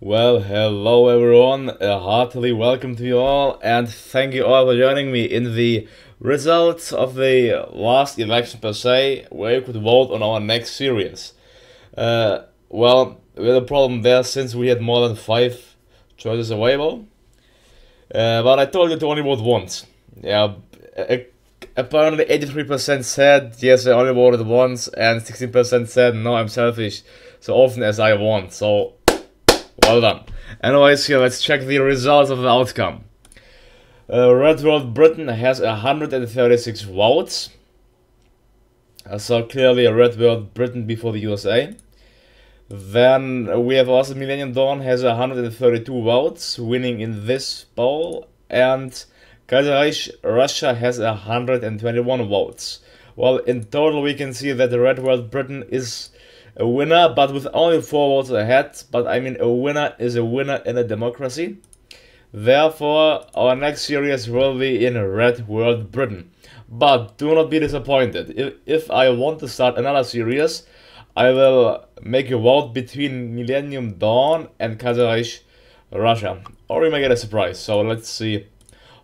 Well, hello everyone, heartily welcome to you all, and thank you all for joining me in the results of the last election per se, where you could vote on our next series. Well, we had a problem there since we had more than 5 choices available, but I told you to only vote once. Yeah, apparently 83% said yes, I only voted once, and 16% said no, I'm selfish so often as I want, so well done. Anyways, here let's check the results of the outcome. Red World Britain has 136 votes. So clearly a Red World Britain before the USA. Then we have also Millennium Dawn has 132 votes, winning in this poll. And Kaiserreich Russia has 121 votes. Well, in total we can see that the Red World Britain is a winner, but with only 4 votes ahead. But I mean, a winner is a winner in a democracy. Therefore, our next series will be in Red World Britain. But do not be disappointed. If I want to start another series, I will make a vote between Millennium Dawn and Kaiserreich Russia. Or we may get a surprise. So let's see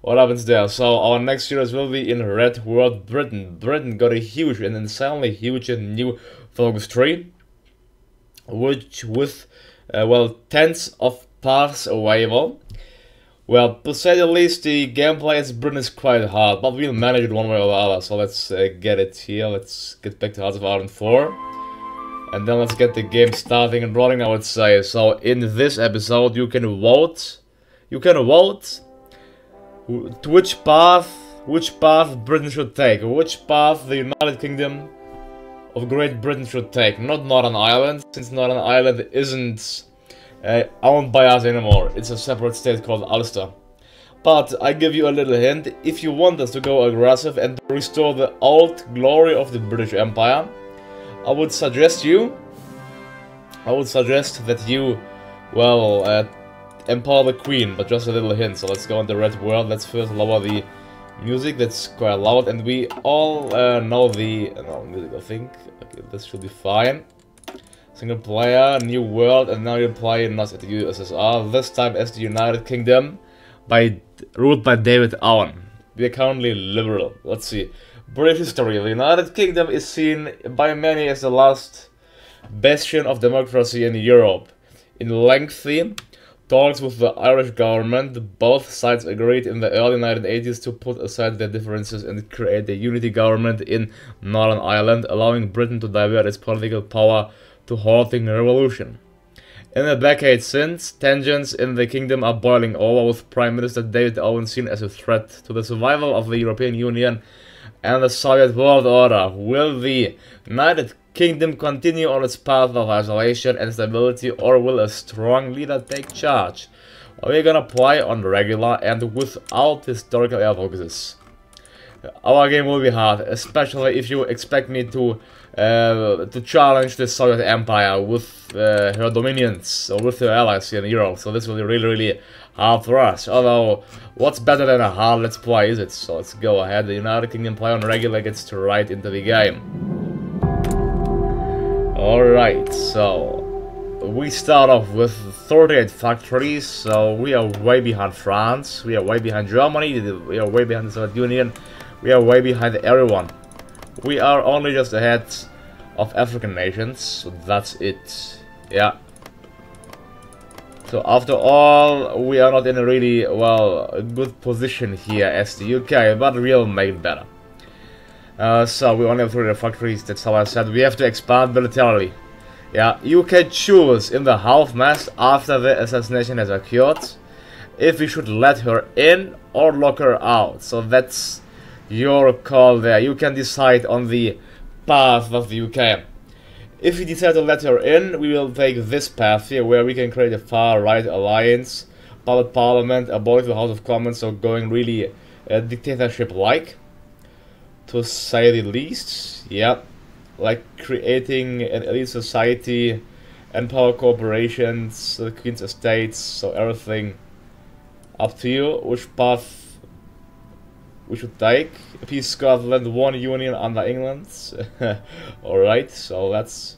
what happens there. So our next series will be in Red World Britain. Britain got a huge and insanely huge and new focus tree, which with well, tens of paths available. Well, to say the least, the gameplay as Britain is quite hard, but we'll manage it one way or the other. So let's get it here. Let's get back to Hearts of Iron 4. And then let's get the game starting and running, I would say. So in this episode you can vote. You can vote to which path Britain should take. Which path the United Kingdom of Great Britain should take. Not Northern Ireland, since Northern Ireland isn't owned by us anymore. It's a separate state called Ulster. But I give you a little hint. If you want us to go aggressive and restore the old glory of the British Empire, I would suggest that you, well, empower the Queen, but just a little hint. So let's go on the Red World. Let's first lower the music. That's quite loud, and we all know the music, I think. Okay, this should be fine. Single player, new world, and now you play not at the USSR, this time as the United Kingdom, ruled by David Owen. We are currently liberal. Let's see. British history. The United Kingdom is seen by many as the last bastion of democracy in Europe. In lengthy talks with the Irish government, both sides agreed in the early 1980s to put aside their differences and create a unity government in Northern Ireland, allowing Britain to divert its political power to halting revolution. In the decades since, tensions in the kingdom are boiling over, with Prime Minister David Owen seen as a threat to the survival of the European Union and the Soviet world order. Will the United Kingdom continue on its path of isolation and stability, or will a strong leader take charge? We're gonna play on regular and without historical air focuses. Our game will be hard, especially if you expect me to challenge the Soviet Empire with her dominions, or with her allies here in Europe. So this will be really hard for us. Although, what's better than a hard let's play, is it? So let's go ahead. The United Kingdom play on regular gets right into the game. Alright, so we start off with 38 factories, so we are way behind France, we are way behind Germany, we are way behind the Soviet Union, we are way behind everyone. We are only just ahead of African nations, so that's it. Yeah. So after all, we are not in a really, well, good position here as the UK, but we'll make it better. So we only have 3 factories, that's how I said. We have to expand militarily. Yeah, you can choose in the half-mast after the assassination has occurred if we should let her in or lock her out. So that's your call there. You can decide on the path of the UK. If we decide to let her in, we will take this path here, where we can create a far-right alliance, puppet parliament, abolish the House of Commons, so going really dictatorship-like, to say the least. Yeah, like creating an elite society, empower corporations, the Queen's estates, so everything up to you. Which path we should take? Peace Scotland, one union under England. Alright, so that's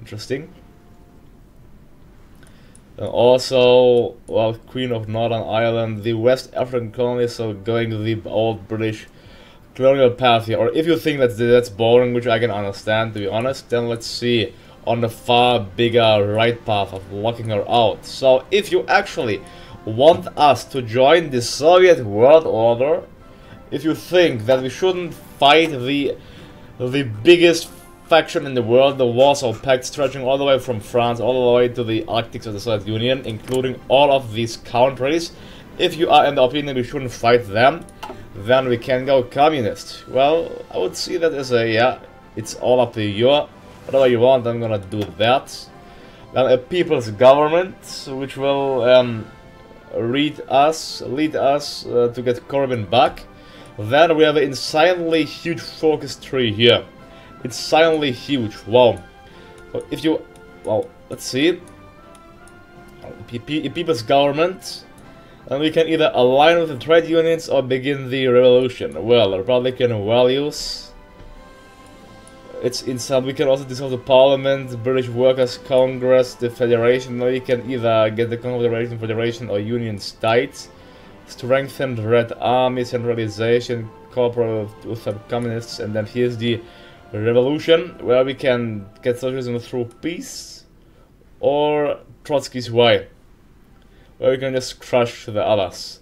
interesting. Also, well, Queen of Northern Ireland, the West African colonies, so going the old British colonial path here. Or if you think that's boring, which I can understand, to be honest, then let's see on the far bigger right path of locking her out. So if you actually want us to join the Soviet world order, if you think that we shouldn't fight the biggest faction in the world, the Warsaw Pact, stretching all the way from France all the way to the Arctic of the Soviet Union, including all of these countries, if you are in the opinion we shouldn't fight them, then we can go communist. Well, I would see that as a, yeah, it's all up to you. Whatever you want, I'm gonna do that. Then a people's government, which will lead us to get Corbyn back. Then we have an insanely huge focus tree here. It's silently huge. Wow. So if you, well, let's see. People's government, and we can either align with the trade unions or begin the revolution. Well, Republican values. It's inside. We can also dissolve the Parliament, the British Workers' Congress, the Federation. We can either get the Confederation, Federation, or Union states. Strengthened Red Army, centralization, cooperate with some communists, and then here's the revolution, where we can get socialism through peace, or Trotsky's way, where we can just crush the others.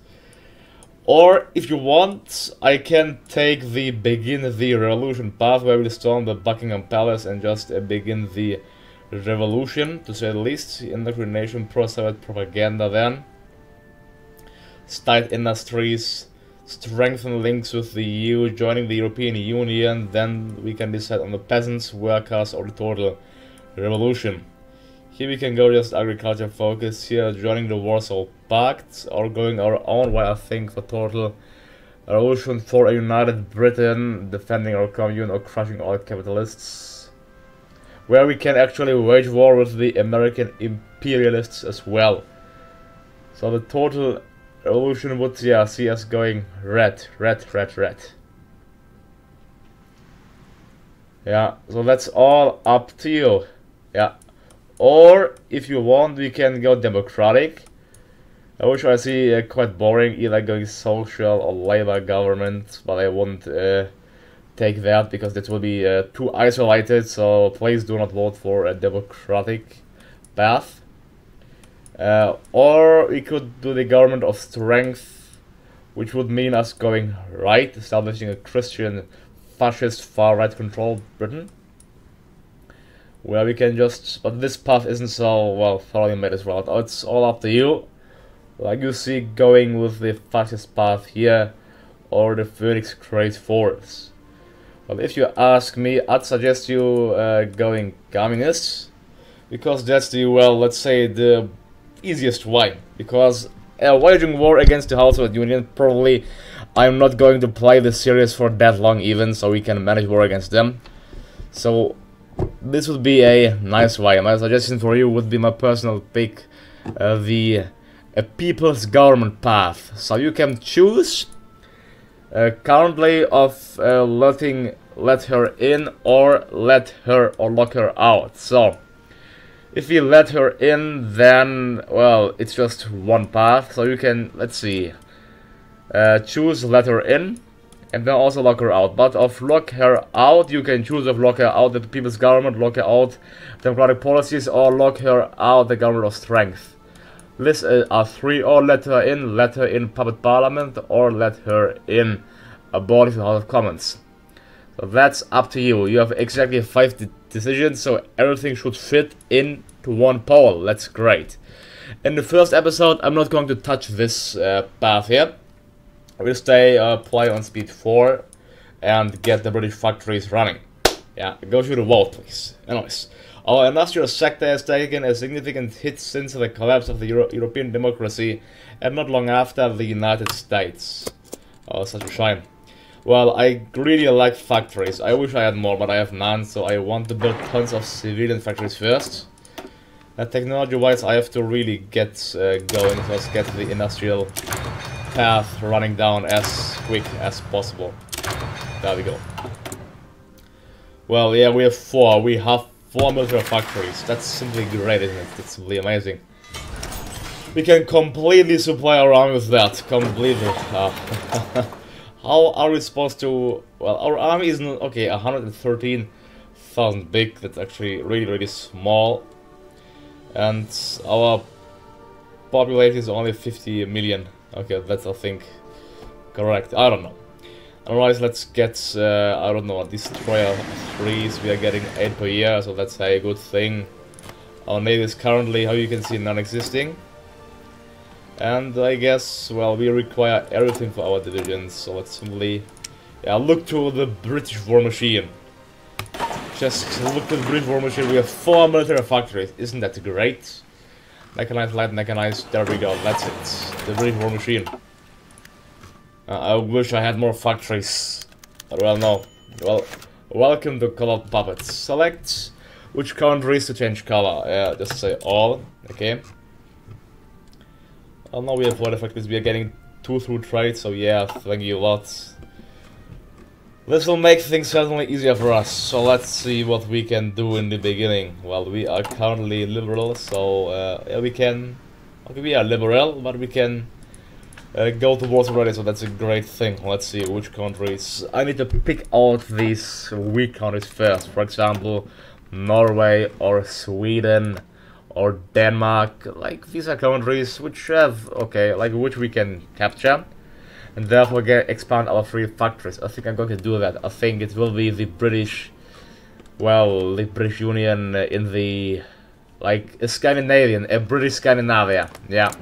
Or, if you want, I can take the begin the revolution path, where we'll storm the Buckingham Palace and just begin the revolution, to say the least. Indoctrination, pro-Soviet propaganda then. Start industries, strengthen links with the EU, joining the European Union, then we can decide on the peasants, workers, or the total revolution. Here we can go just agriculture focus, here joining the Warsaw Pact, or going our own way, I think, for total revolution for a united Britain, defending our commune or crushing all capitalists. Where we can actually wage war with the American imperialists as well. So the total revolution would, yeah, see us going red. Yeah, so that's all up to you. Yeah. Or, if you want, we can go democratic. Which I see quite boring, either going social or labor government, but I won't take that because that will be too isolated, so please do not vote for a democratic path. Or we could do the government of strength, which would mean us going right, establishing a Christian fascist far-right controlled Britain. Where we can just, but this path isn't so, well, thoroughly made as well. It's all up to you. Like you see, going with the fascist path here, or the Phoenix Great Force. But if you ask me, I'd suggest you going communist, because that's the, well, let's say the easiest way. Because waging war against the Soviet Union, probably I'm not going to play the series for that long even, so we can manage war against them. So this would be a nice way. My suggestion for you would be my personal pick, the people's government path. So you can choose currently of let her in or let her or lock her out. So if we let her in, then, well, it's just one path. So you can, let's see, choose let her in and then also lock her out. But of lock her out, you can choose of lock her out the people's government, lock her out democratic policies, or lock her out the government of strength. These are three: or let her in puppet parliament, or let her in abolish the House of Commons. So that's up to you. You have exactly 5 decisions, so everything should fit into one poll. That's great. In the first episode, I'm not going to touch this path here. I will stay play on speed 4 and get the British factories running. Yeah, go through the vote, please. Anyways, our industrial sector has taken a significant hit since the collapse of the European democracy, and not long after the United States. Oh, such a shame. Well, I really like factories. I wish I had more, but I have none, so I want to build tons of civilian factories first. Technology-wise, I have to really get going, so let's get the industrial path running down as quick as possible. There we go. Well, yeah, we have 4. We have 4 military factories. That's simply great, isn't it? It's simply amazing. We can completely supply our army with that. Completely. How are we supposed to... Well, our army is not... Okay, 113,000 big. That's actually really, really small. And our population is only 50 million. Okay, that's, I think, correct. I don't know. Otherwise, let's get, I don't know, destroyer 3s. We are getting 8 per year, so that's a good thing. Our navy is currently, how you can see, non-existing. And I guess, well, we require everything for our divisions, so let's simply, yeah, look to the British war machine. Just look to the British war machine. We have 4 military factories. Isn't that great? Mechanized, light, mechanized. There we go. That's it. The British war machine. I wish I had more factories. Well, no. Well, welcome to Colored Puppets. Select which countries to change color. Yeah, just say all. Okay. Well, now we have 4 factories. We are getting 2 through trade, so yeah, thank you a lot. This will make things certainly easier for us. So let's see what we can do in the beginning. Well, we are currently liberal, so yeah, we can. Okay, we are liberal, but we can. Go towards already, so that's a great thing. Let's see which countries. I need to pick out these weak countries first. For example, Norway or Sweden or Denmark. Like, these are countries which have, okay, like which we can capture. And therefore expand our 3 factories. I think I'm going to do that. I think it will be the British, well, the British Union in the, like, a British Scandinavia. Yeah.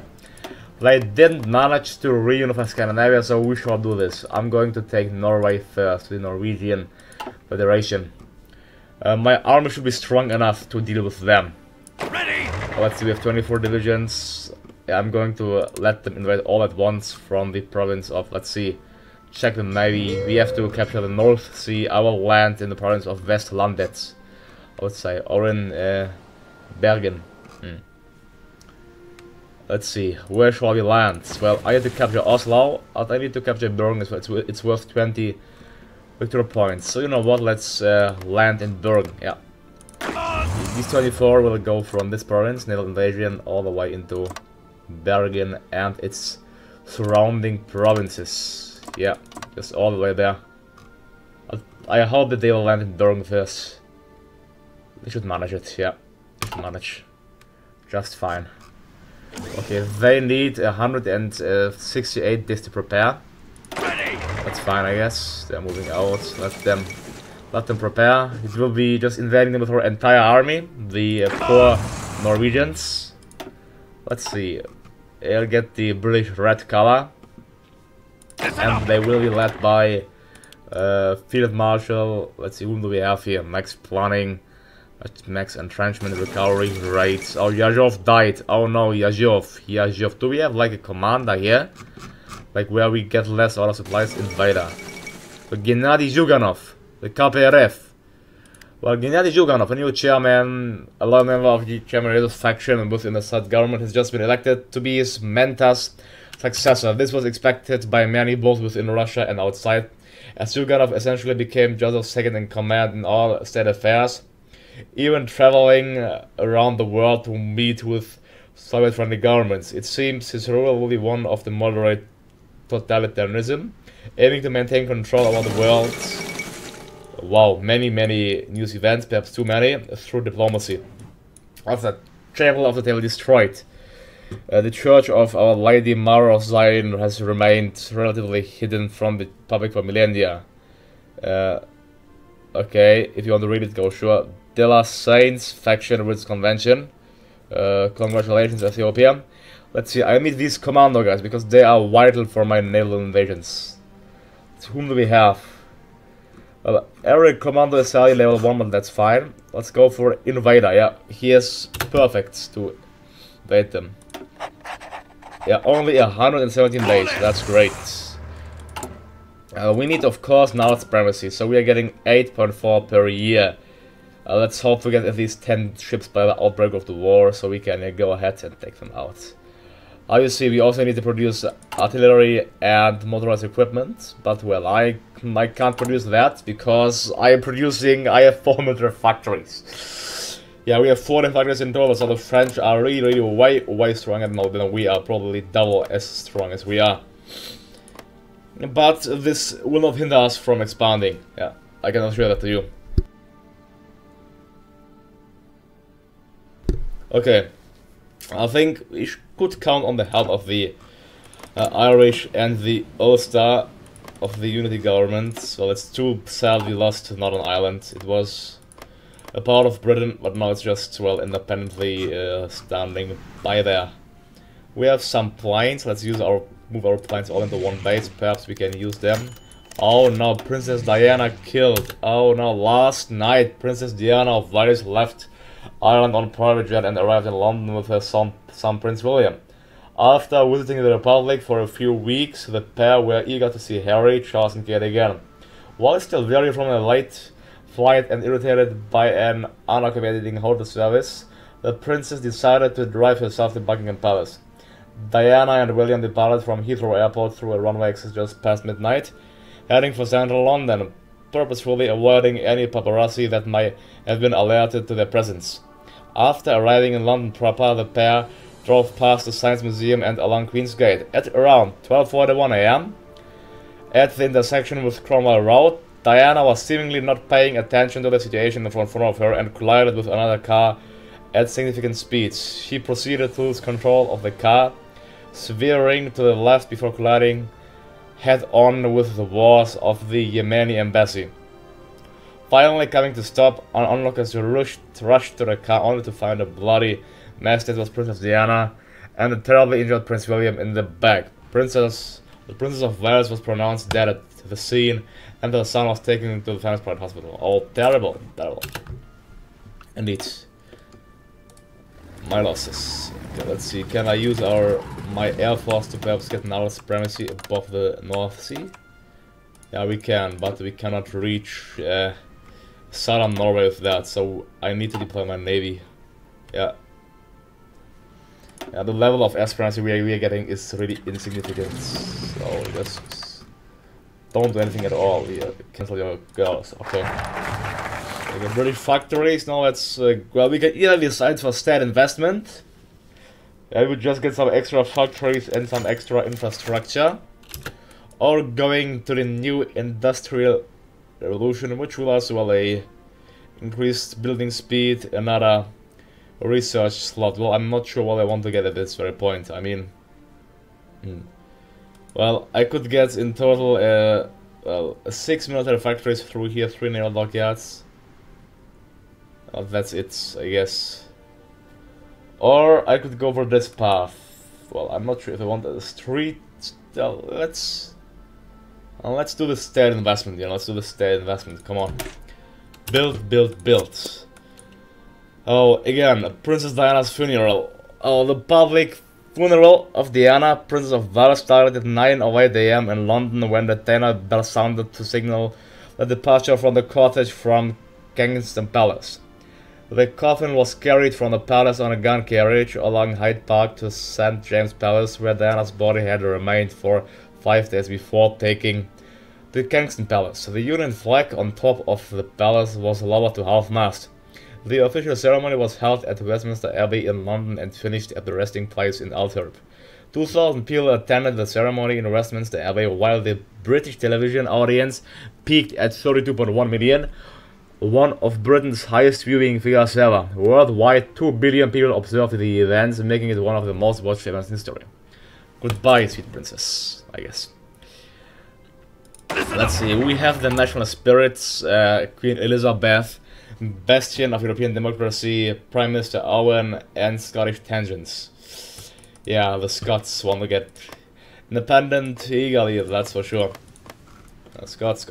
They didn't manage to reunify Scandinavia, so we shall do this. I'm going to take Norway first, the Norwegian Federation. My army should be strong enough to deal with them. Ready. Let's see, we have 24 divisions. I'm going to let them invade all at once from the province of, let's see, check the navy. We have to capture the North Sea. I will land in the province of Westlandet. Let's say, or in Bergen. Let's see, where shall we land? Well, I need to capture Oslo, and I need to capture Bergen as well. It's worth 20 victory points. So you know what, let's land in Bergen, yeah. These 24 will go from this province, naval invasion, all the way into Bergen and its surrounding provinces. Yeah, just all the way there. I hope that they will land in Bergen first. They should manage it, yeah. They should manage. Just fine. Okay, they need 168 days to prepare. That's fine, I guess. They're moving out. Let them prepare. It will be just invading them with our entire army. The poor Norwegians. Let's see. They'll get the British red color, and they will be led by Field Marshal. Let's see, whom do we have here? Max Planning. Max entrenchment recovery rates. Oh, Yazov died. Oh no, Yazov. Do we have like a commander here? Like where we get less auto supplies? Invader. So Gennady Zhuganov, the KPRF. Well, Gennady Zhuganov, a new chairman, a loyal member of the chairman faction within the Assad government, has just been elected to be his Menta's successor. This was expected by many, both within Russia and outside, as Zhuganov essentially became Josep's second in command in all state affairs. Even traveling around the world to meet with Soviet-friendly governments. It seems his rule will be one of the moderate totalitarianism, aiming to maintain control over the world. Wow, many news events, perhaps too many, through diplomacy. After Chapel of the Table destroyed, the Church of Our Lady Mother of Zion has remained relatively hidden from the public for millennia. Okay, if you want to read it, go sure. De La Saints faction with convention. Congratulations, Ethiopia. Let's see, I need these commando guys because they are vital for my naval invasions. So whom do we have? Well, every commando is only level 1, but that's fine. Let's go for Invader, yeah. He is perfect to invade them. Yeah, only 117 days, that's great. We need, of course, now supremacy, so we are getting 8.4 per year. Let's hope to get at least 10 ships by the outbreak of the war, so we can go ahead and take them out. Obviously, we also need to produce artillery and motorized equipment, but well, I can't produce that because I have 4 military factories. Yeah, we have 40 factories in total, so the French are really way stronger than we are, probably double as strong as we are. But this will not hinder us from expanding. Yeah, I can assure that to you. Okay, I think we could count on the help of the Irish and the Ulster of the Unity government. So it's too sad we lost Northern Ireland. It was a part of Britain, but now it's just, well, independently standing by there. We have some planes. Let's move our planes all into one base. Perhaps we can use them. Oh no, Princess Diana killed. Oh no, last night Princess Diana of Wales left Ireland on a private jet and arrived in London with her son Prince William. After visiting the Republic for a few weeks, the pair were eager to see Harry, Charles and Kate again. While still weary from a late flight and irritated by an unaccommodating hotel service, the princess decided to drive herself to Buckingham Palace. Diana and William departed from Heathrow Airport through a runway exit just past midnight, heading for central London, purposefully avoiding any paparazzi that might have been alerted to their presence. After arriving in London proper, the pair drove past the Science Museum and along Queensgate. At around 12:41 AM, at the intersection with Cromwell Road, Diana was seemingly not paying attention to the situation in front of her and collided with another car at significant speeds. She proceeded to lose control of the car, swerving to the left before colliding head-on with the walls of the Yemeni embassy. Finally coming to stop, onlookers rushed to the car only to find a bloody mess that was Princess Diana and a terribly injured Prince William in the back. The Princess of Wales was pronounced dead at the scene, and her son was taken to the famous private hospital. Oh, terrible, terrible. Indeed. My losses. Okay, let's see. Can I use my air force to perhaps get another supremacy above the North Sea? Yeah, we can, but we cannot reach southern Norway with that, so I need to deploy my navy. Yeah. Yeah, the level of air supremacy we are getting is really insignificant. So just don't do anything at all. Yeah, cancel your girls. Okay. We got British factories. Now let's well, we can either decide for state investment. I would just get some extra factories and some extra infrastructure, or going to the new industrial revolution, which will also well increased building speed, another research slot. Well, I'm not sure what I want to get at this very point. I mean, well, I could get in total well, 6 military factories through here, 3 naval dockyards. That's it, I guess. Or I could go for this path. Well, I'm not sure if I want a street. Let's do the state investment. Yeah, let's do the state investment. Come on, build, build, build. Oh, again, Princess Diana's funeral. Oh, the public funeral of Diana, Princess of Wales, started at 9:08 AM in London when the tenor bell sounded to signal the departure from the cortege from Kensington Palace. The coffin was carried from the palace on a gun carriage along Hyde Park to St. James Palace, where Diana's body had remained for 5 days before taking to Kensington Palace. The Union flag on top of the palace was lowered to half-mast. The official ceremony was held at Westminster Abbey in London and finished at the resting place in Althorp. 2,000 people attended the ceremony in Westminster Abbey, while the British television audience peaked at 32.1 million, one of Britain's highest viewing figures ever. Worldwide, 2 billion people observed the events, making it one of the most watched events in history. Goodbye, sweet princess, I guess. Let's see, we have the national spirits, Queen Elizabeth, bastion of European democracy, Prime Minister Owen, and Scottish tangents. Yeah, the Scots want to get independent eagerly, that's for sure. Scots.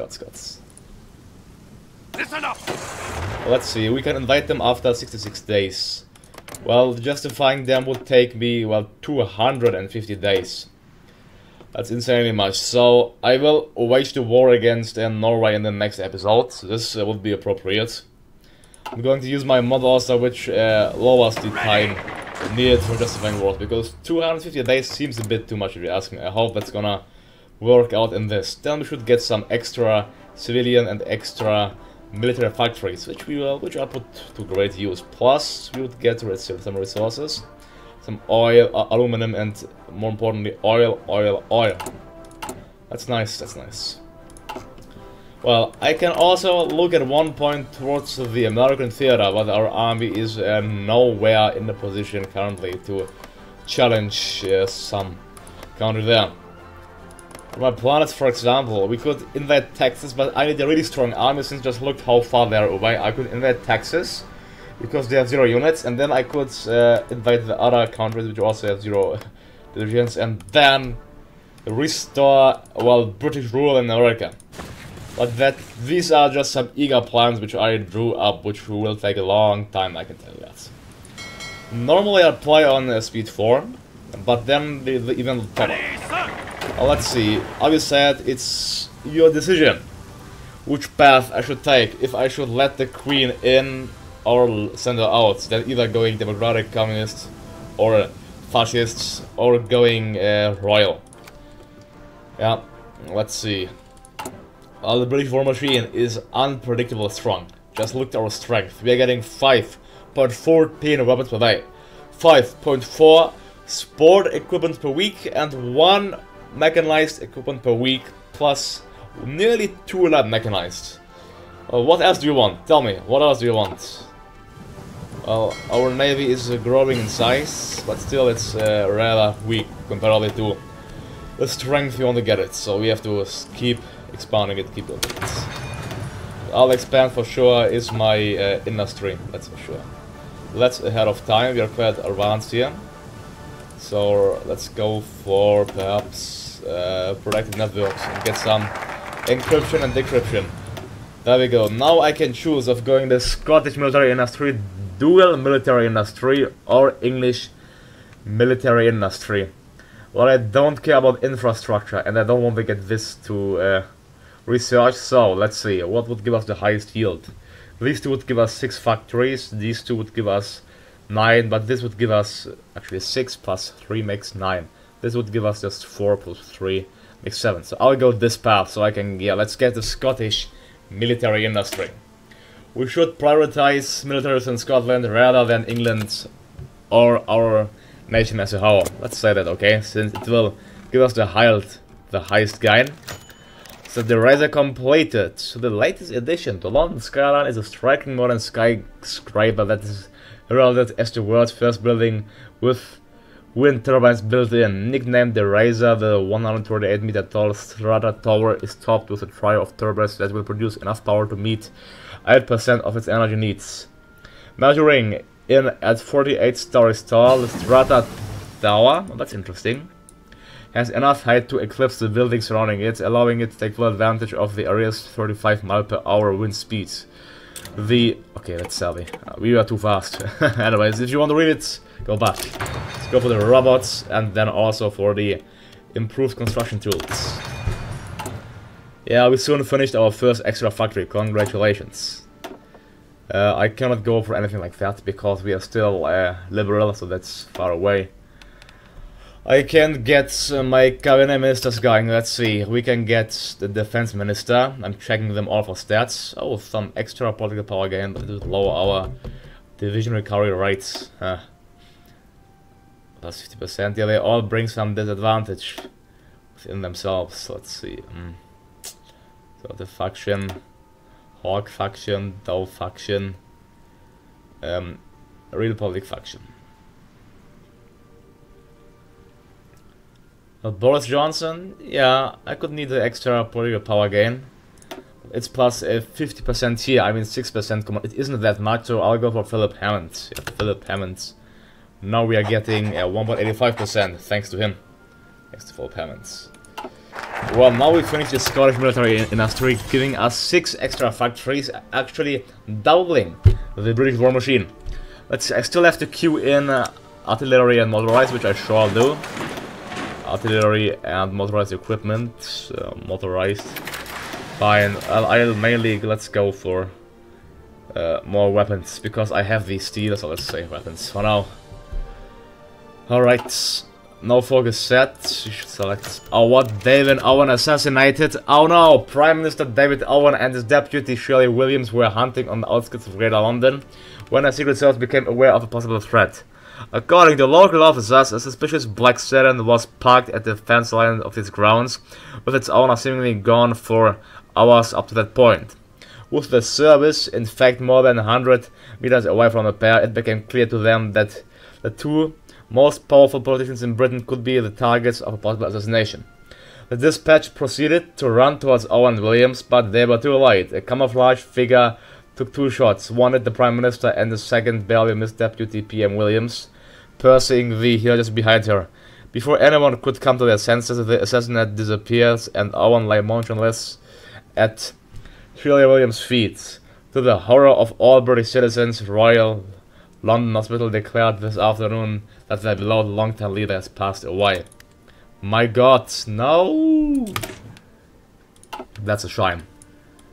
Listen up! Let's see, we can invite them after 66 days. Well, justifying them would take me, well, 250 days. That's insanely much. So, I will wage the war against Norway in the next episode. This would be appropriate. I'm going to use my mod also, which lowers the time needed for justifying wars, because 250 days seems a bit too much if you ask me. I hope that's gonna work out in this. Then we should get some extra civilian and extra military factories, which I put to great use. Plus, we would get some resources, some oil, aluminum, and more importantly, oil. That's nice. That's nice. Well, I can also look at one point towards the American theater, but our army is nowhere in the position currently to challenge some country there. For my planets, for example, we could invade Texas, but I need a really strong army since just look how far they're away. I could invade Texas because they have 0 units, and then I could invade the other countries which also have 0 divisions, and then restore, well, British rule in America. But these are just some eager plans which I drew up, which will take a long time, I can tell you that. Normally I play on speed 4, but then the event top up. Well, let's see, I said it's your decision which path I should take, if I should let the Queen in or send her out. Then either going democratic, communist, or fascists, or going royal. Yeah, let's see. The British war machine is unpredictable strong. Just look at our strength. We are getting 5.14 weapons per day, 5.4 sport equipment per week, and 1 mechanized equipment per week, plus nearly 2 lab mechanized. What else do you want? Tell me, what else do you want? Well, our navy is growing in size, but still it's rather weak comparatively to the strength we want to get it, so we have to keep expanding it, keep building it. I'll expand for sure is my industry, that's for sure. That's ahead of time, we are quite advanced here. So let's go for perhaps protected networks and get some encryption and decryption. There we go. Now I can choose of going the Scottish military industry, dual military industry, or English military industry. Well, I don't care about infrastructure, and I don't want to get this to research, so let's see, what would give us the highest yield? These two would give us 6 factories, these two would give us 9, but this would give us, actually 6 plus 3 makes 9. This would give us just 4 plus 3 makes 7. So I'll go this path, so I can, yeah, let's get the Scottish military industry. We should prioritize militaries in Scotland rather than England or our nation as a whole. Let's say that, okay, since it will give us the highest gain. So the Razor completed. So the latest addition to London skyline is a striking modern skyscraper that is heralded as the world's first building with wind turbines built in. Nicknamed the Razor, the 138-meter tall strata tower is topped with a trio of turbines that will produce enough power to meet 8% of its energy needs. Measuring in at 48 stories tall, the strata tower, well, that's interesting, has enough height to eclipse the buildings surrounding it, allowing it to take full advantage of the area's 35 mph wind speeds. Okay, that's savvy. We were too fast. Anyways, if you want to read it, go back. Let's go for the robots and then also for the improved construction tools. Yeah, we soon finished our first extra factory. Congratulations. I cannot go for anything like that because we are still liberal, so that's far away. I can get my cabinet ministers going. Let's see, we can get the defense minister. I'm checking them all for stats. Oh, some extra political power gain, but it will lower our division recovery rates. Plus 50%. Yeah, they all bring some disadvantage within themselves. Let's see. So the faction, Hawk faction, Dow faction, Real Public faction. Boris Johnson, yeah, I could need the extra political power gain. It's plus 50% here, I mean 6%. It isn't that much, so I'll go for Philip Hammond. Yeah, Philip Hammond. Now we are getting 1.85% thanks to him. Thanks to Philip Hammond. Well, now we finished the Scottish military industry, giving us 6 extra factories, actually doubling the British war machine. Let's see, I still have to queue in artillery and motorized, which I sure do. Artillery and motorized equipment, motorized. Fine, I'll mainly, let's go for more weapons, because I have these steel, so let's say weapons for now. Alright, no focus set. You should select David Owen assassinated. Oh no! Prime Minister David Owen and his deputy Shirley Williams were hunting on the outskirts of Greater London when a secret service became aware of a possible threat. According to local officers, a suspicious black sedan was parked at the fence line of its grounds, with its owner seemingly gone for hours up to that point. With the service, in fact, more than 100 meters away from the pair, it became clear to them that the two most powerful politicians in Britain could be the targets of a possible assassination. The dispatch proceeded to run towards Owen and Williams, but they were too late. A camouflage figure took 2 shots, one at the Prime Minister and the second barely missed Deputy PM Williams, piercing the heel just behind her. Before anyone could come to their senses, the assassinate disappears and Owen lay motionless at Shirley Williams' feet. To the horror of all British citizens, Royal London Hospital declared this afternoon that their beloved long-time leader has passed away. My God, no! That's a shame.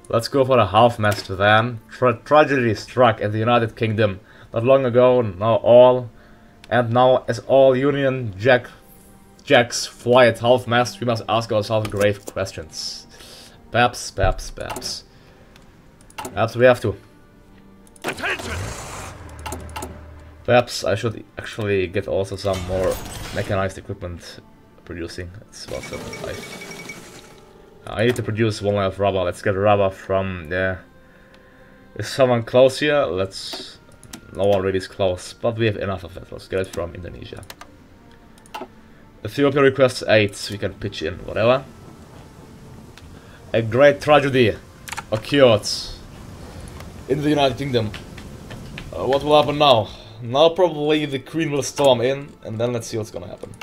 Let's go for the half-mast then. Tragedy struck in the United Kingdom not long ago. Now as all Union Jacks fly at half-mast, we must ask ourselves grave questions. Perhaps we have to. Attention! Perhaps I should actually get also some more mechanized equipment producing. It's about 75. I need to produce one line of rubber. Let's get rubber from there. Is someone close here? No one really is close, but we have enough of it. Let's get it from Indonesia. Ethiopia requests 8. We can pitch in, whatever. A great tragedy occurred in the United Kingdom. What will happen now? Now probably the Queen will storm in, and then let's see what's gonna happen.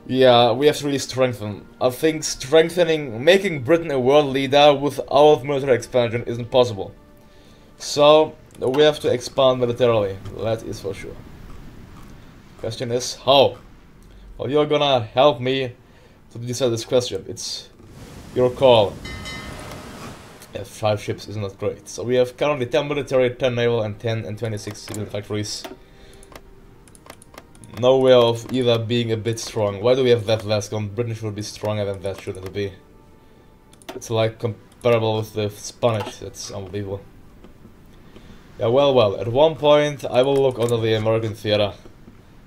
Yeah, we have to really strengthen. I think making Britain a world leader without military expansion isn't possible. So, we have to expand militarily, that is for sure. Question is, how? Well, you're gonna help me to decide this question. It's your call. Yeah, 5 ships is not great. So we have currently 10 military, 10 naval, and 10 and 26 civil factories. No way of either being a bit strong. Why do we have that less? Britain should be stronger than that, shouldn't it be? It's like comparable with the Spanish. That's unbelievable. Yeah, well. At one point, I will look under the American theater,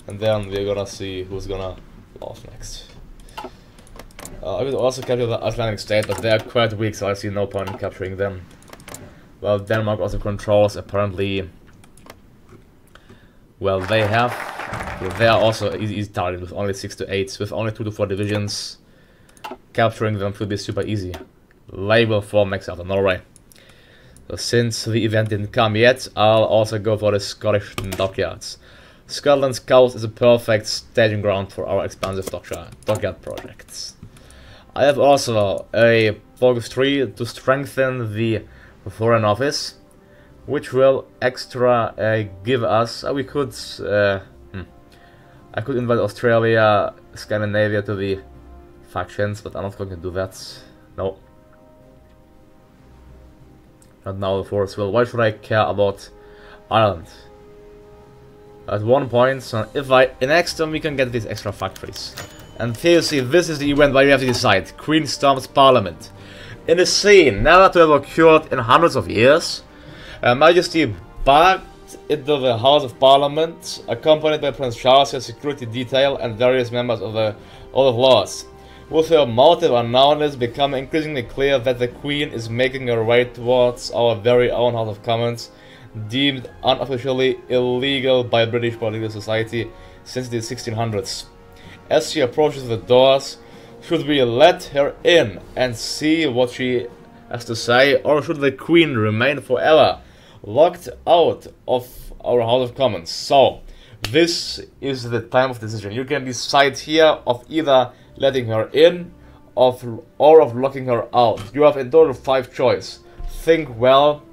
and then we're gonna see who's gonna laugh next. I would also capture the Icelandic state, but they are quite weak, so I see no point in capturing them. Well, Denmark also controls, apparently. Well, they are also an easy target with only 6 to 8, with only 2 to 4 divisions. Capturing them should be super easy. Label for max out of Norway. So since the event didn't come yet, I'll also go for the Scottish dockyards. Scotland's coast is a perfect staging ground for our expansive dockyard projects. I have also a focus 3 to strengthen the Foreign Office, which will extra give us. I could invite Australia, Scandinavia to the factions, but I'm not going to do that. No. Not now, of course. Well, why should I care about Ireland? At one point, so if I annex them, we can get these extra factories. And here you see, this is the event where you have to decide. Queen storms Parliament. In a scene never to have occurred in hundreds of years, Her Majesty barked into the House of Parliament, accompanied by Prince Charles, her security detail, and various members of the Oath of Laws. With her motive unknown, it is becoming increasingly clear that the Queen is making her way towards our very own House of Commons, deemed unofficially illegal by British political society since the 1600s. As she approaches the doors, should we let her in and see what she has to say, or should the Queen remain forever locked out of our House of Commons? So, this is the time of decision. You can decide here of either letting her in or of locking her out. You have in total 5 choices. Think well,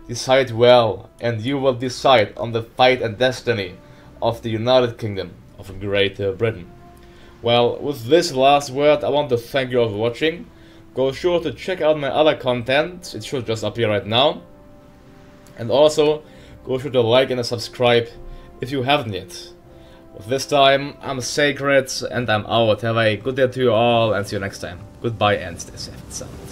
decide well, and you will decide on the fate and destiny of the United Kingdom of Great Britain. Well, with this last word, I want to thank you all for watching. Go sure to check out my other content, it should just appear right now. And also, go sure to like and subscribe if you haven't yet. With this time, I'm Sacred, and I'm out. Have a good day to you all, and see you next time. Goodbye, and stay safe and sound.